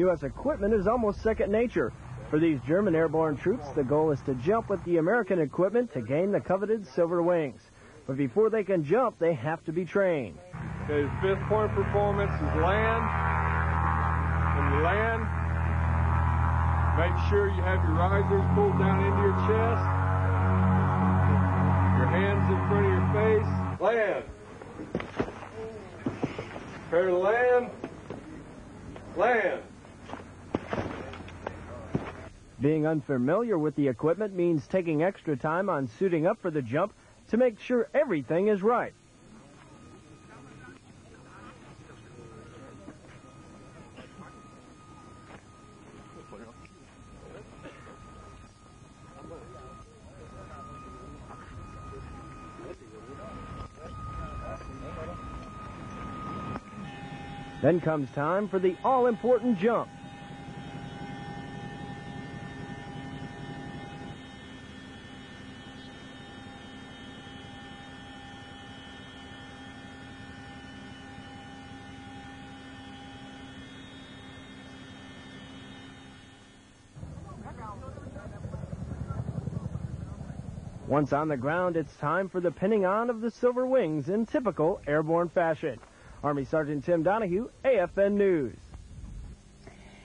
U.S. equipment is almost second nature. For these German airborne troops, the goal is to jump with the American equipment to gain the coveted silver wings. But before they can jump, they have to be trained. Okay, the fifth point performance is land. When you land, make sure you have your risers pulled down into your chest, your hands in front of your face. Land. Prepare to land. Land. Being unfamiliar with the equipment means taking extra time on suiting up for the jump to make sure everything is right. Then comes time for the all-important jump. Once on the ground, it's time for the pinning on of the silver wings in typical airborne fashion. Army Sergeant Tim Donahue, AFN News.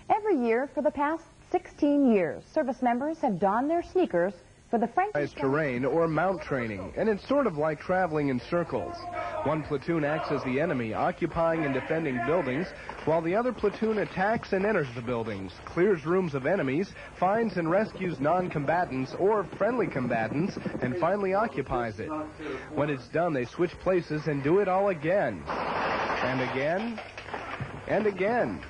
Every year for the past 16 years, service members have donned their sneakers for the French terrain or MOUT training, and it's sort of like traveling in circles. One platoon acts as the enemy, occupying and defending buildings, while the other platoon attacks and enters the buildings, clears rooms of enemies, finds and rescues non-combatants or friendly combatants, and finally occupies it. When it's done, they switch places and do it all again. And again, and again.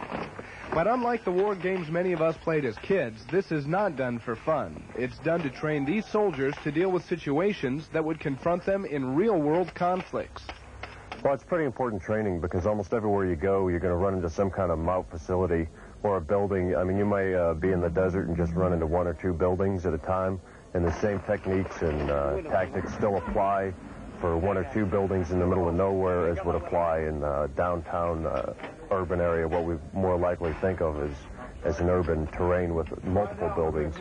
But unlike the war games many of us played as kids, this is not done for fun. It's done to train these soldiers to deal with situations that would confront them in real-world conflicts. Well, it's pretty important training because almost everywhere you go, you're going to run into some kind of MOUT facility or a building. I mean, you may be in the desert and just run into one or two buildings at a time, and the same techniques and tactics still apply for one or two buildings in the middle of nowhere as would apply in downtown urban area, what we more likely think of as an urban terrain with multiple buildings.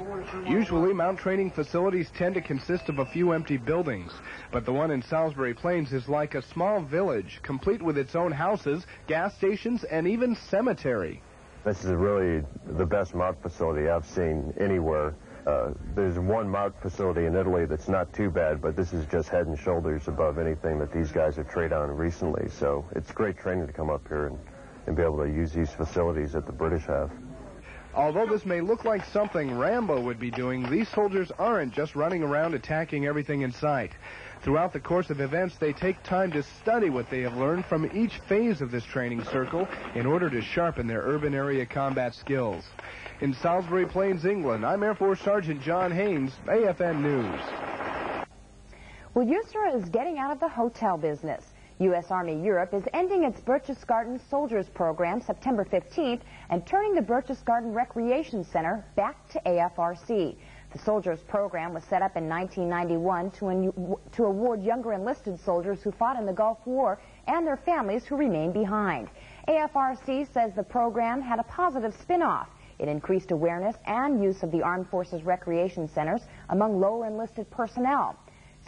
Usually, MOUT training facilities tend to consist of a few empty buildings, but the one in Salisbury Plains is like a small village, complete with its own houses, gas stations, and even cemetery. This is really the best MOUT facility I've seen anywhere. There's one MOUT facility in Italy that's not too bad, but this is just head and shoulders above anything that these guys have trained on recently. So it's great training to come up here and be able to use these facilities that the British have. Although this may look like something Rambo would be doing, these soldiers aren't just running around attacking everything in sight. Throughout the course of events, they take time to study what they have learned from each phase of this training circle in order to sharpen their urban area combat skills. In Salisbury Plains, England, I'm Air Force Sergeant John Haynes, AFN News. Well, USAREUR is getting out of the hotel business. U.S. Army Europe is ending its Berchtesgaden Soldiers Program September 15th and turning the Berchtesgaden Recreation Center back to AFRC. The Soldiers Program was set up in 1991 to award younger enlisted soldiers who fought in the Gulf War and their families who remained behind. AFRC says the program had a positive spin-off. It increased awareness and use of the Armed Forces Recreation Centers among lower enlisted personnel.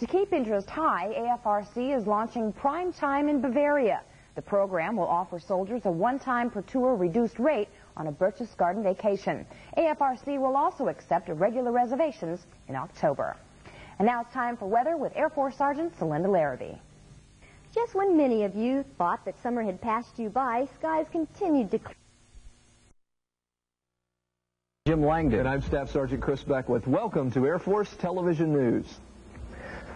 To keep interest high, AFRC is launching Prime Time in Bavaria. The program will offer soldiers a one-time per tour reduced rate on a Berchtesgaden vacation. AFRC will also accept regular reservations in October. And now it's time for weather with Air Force Sergeant Celinda Larrabee. Just when many of you thought that summer had passed you by, skies continued to clear. Jim Langdon. And I'm Staff Sergeant Chris Beckwith. Welcome to Air Force Television News.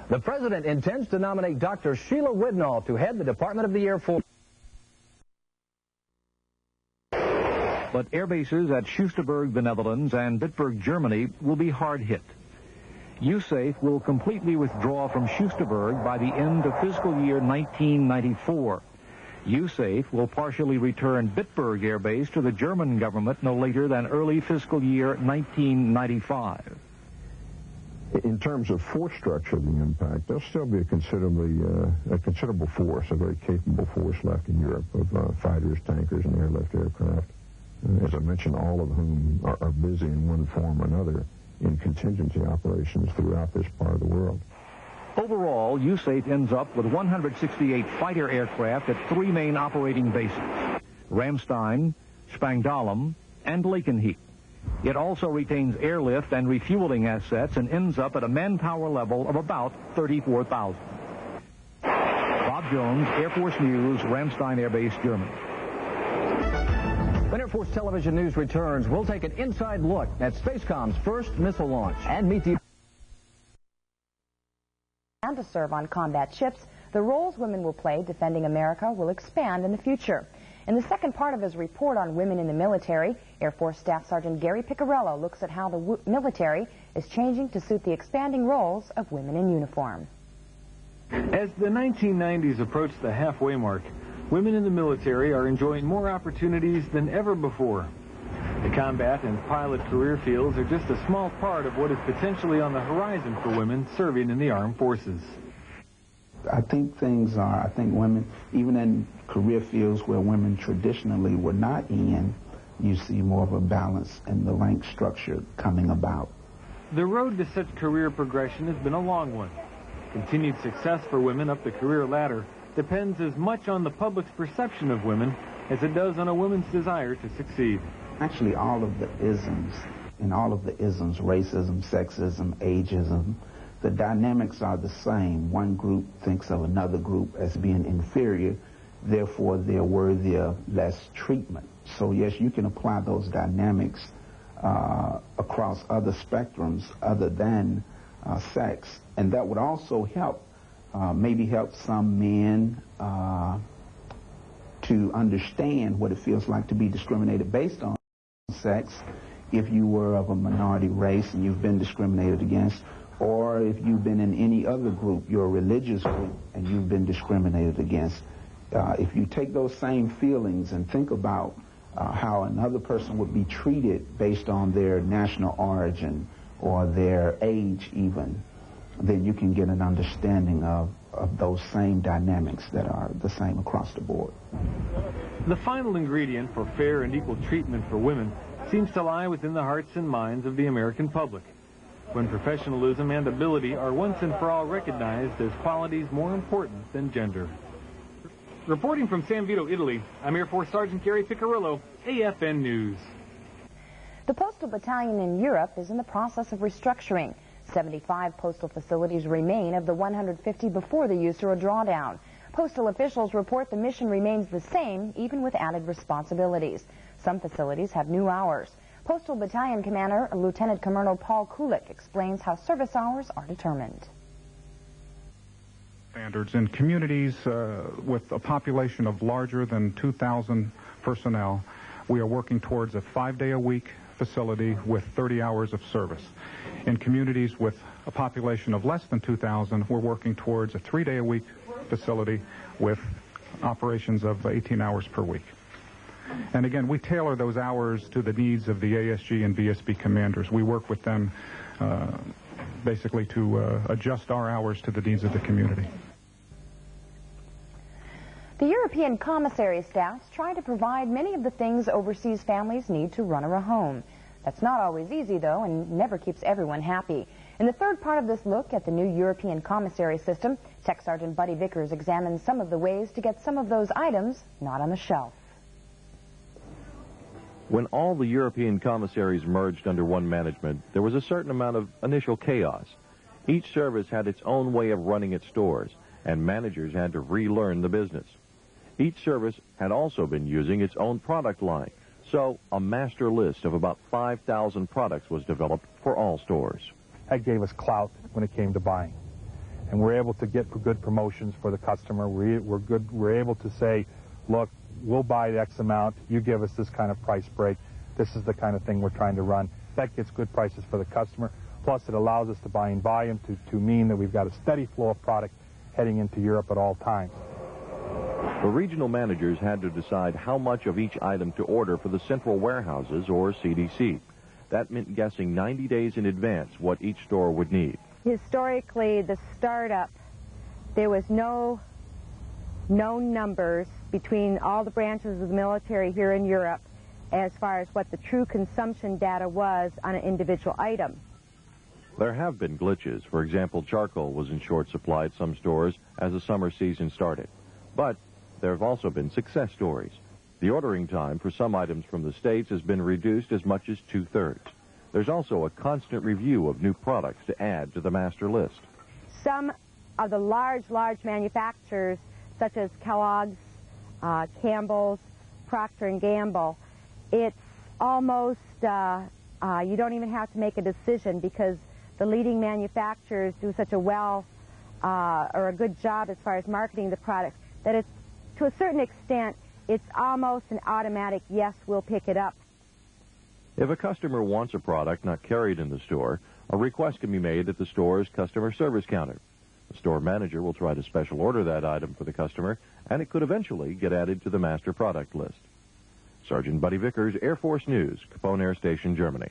The President intends to nominate Dr. Sheila Widnall to head the Department of the Air Force. But air bases at Schusterberg, the Netherlands, and Bitburg, Germany, will be hard hit. USAFE will completely withdraw from Schusterberg by the end of fiscal year 1994. USAFE will partially return Bitburg Air Base to the German government no later than early fiscal year 1995. In terms of force structure of the impact, there'll still be a considerable force, a very capable force left in Europe of fighters, tankers, and airlift aircraft. as I mentioned, all of whom are busy in one form or another in contingency operations throughout this part of the world. Overall, USAREUR ends up with 168 fighter aircraft at 3 main operating bases, Ramstein, Spangdahlem, and Lakenheath. It also retains airlift and refueling assets and ends up at a manpower level of about 34,000. Bob Jones, Air Force News, Ramstein Air Base, Germany. When Air Force Television News returns, we'll take an inside look at Spacecom's first missile launch and meet the... And to serve on combat ships, the roles women will play defending America will expand in the future. In the second part of his report on women in the military, Air Force Staff Sergeant Gary Piccarello looks at how the military is changing to suit the expanding roles of women in uniform. As the 1990s approach the halfway mark, women in the military are enjoying more opportunities than ever before. The combat and pilot career fields are just a small part of what is potentially on the horizon for women serving in the armed forces. I think women, even in career fields where women traditionally were not in, you see more of a balance in the rank structure coming about. The road to such career progression has been a long one. Continued success for women up the career ladder depends as much on the public's perception of women as it does on a woman's desire to succeed. Actually, all of the isms, racism, sexism, ageism, the dynamics are the same. One group thinks of another group as being inferior, therefore they're worthy of less treatment. So yes, you can apply those dynamics across other spectrums other than sex, and that would also help, maybe help some men to understand what it feels like to be discriminated based on sex if you were of a minority race and you've been discriminated against, or if you've been in any other group, you're a religious group, and you've been discriminated against. If you take those same feelings and think about how another person would be treated based on their national origin or their age even, then you can get an understanding of those same dynamics that are the same across the board. The final ingredient for fair and equal treatment for women seems to lie within the hearts and minds of the American public, when professionalism and ability are once and for all recognized as qualities more important than gender. Reporting from San Vito, Italy, I'm Air Force Sergeant Gary Piccarello, AFN News. The Postal Battalion in Europe is in the process of restructuring. 75 postal facilities remain of the 150 before the USAREUR drawdown. Postal officials report the mission remains the same, even with added responsibilities. Some facilities have new hours. Postal Battalion Commander Lieutenant Colonel Paul Kulik explains how service hours are determined. Standards in communities with a population of larger than 2,000 personnel, we are working towards a 5-day-a-week facility with 30 hours of service. In communities with a population of less than 2,000, we're working towards a 3-day-a-week facility with operations of 18 hours per week. And again, we tailor those hours to the needs of the ASG and VSB commanders. We work with them basically to adjust our hours to the needs of the community. The European commissary staffs try to provide many of the things overseas families need to run a home. That's not always easy, though, and never keeps everyone happy. In the third part of this look at the new European commissary system, Tech Sergeant Buddy Vickers examines some of the ways to get some of those items not on the shelf. When all the European commissaries merged under one management, there was a certain amount of initial chaos. Each service had its own way of running its stores, and managers had to relearn the business. Each service had also been using its own product line, so a master list of about 5,000 products was developed for all stores. That gave us clout when it came to buying, and we're able to get good promotions for the customer. We're able to say, look, we'll buy X amount, you give us this kind of price break, this is the kind of thing we're trying to run. That gets good prices for the customer, plus it allows us to buy in volume to mean that we've got a steady flow of product heading into Europe at all times. The regional managers had to decide how much of each item to order for the central warehouses or CDC. That meant guessing 90 days in advance what each store would need. Historically, the startup, there was no known numbers between all the branches of the military here in Europe as far as what the true consumption data was on an individual item. There have been glitches. For example, charcoal was in short supply at some stores as the summer season started. But there have also been success stories. The ordering time for some items from the States has been reduced as much as 2/3. There's also a constant review of new products to add to the master list. Some of the large manufacturers, such as Kellogg's, Campbell's, Procter & Gamble, it's almost, you don't even have to make a decision because the leading manufacturers do such a or a good job as far as marketing the products that it's, to a certain extent, it's almost an automatic, yes, we'll pick it up. If a customer wants a product not carried in the store, a request can be made at the store's customer service counter. The store manager will try to special order that item for the customer, and it could eventually get added to the master product list. Sergeant Buddy Vickers, Air Force News, Capone Air Station, Germany.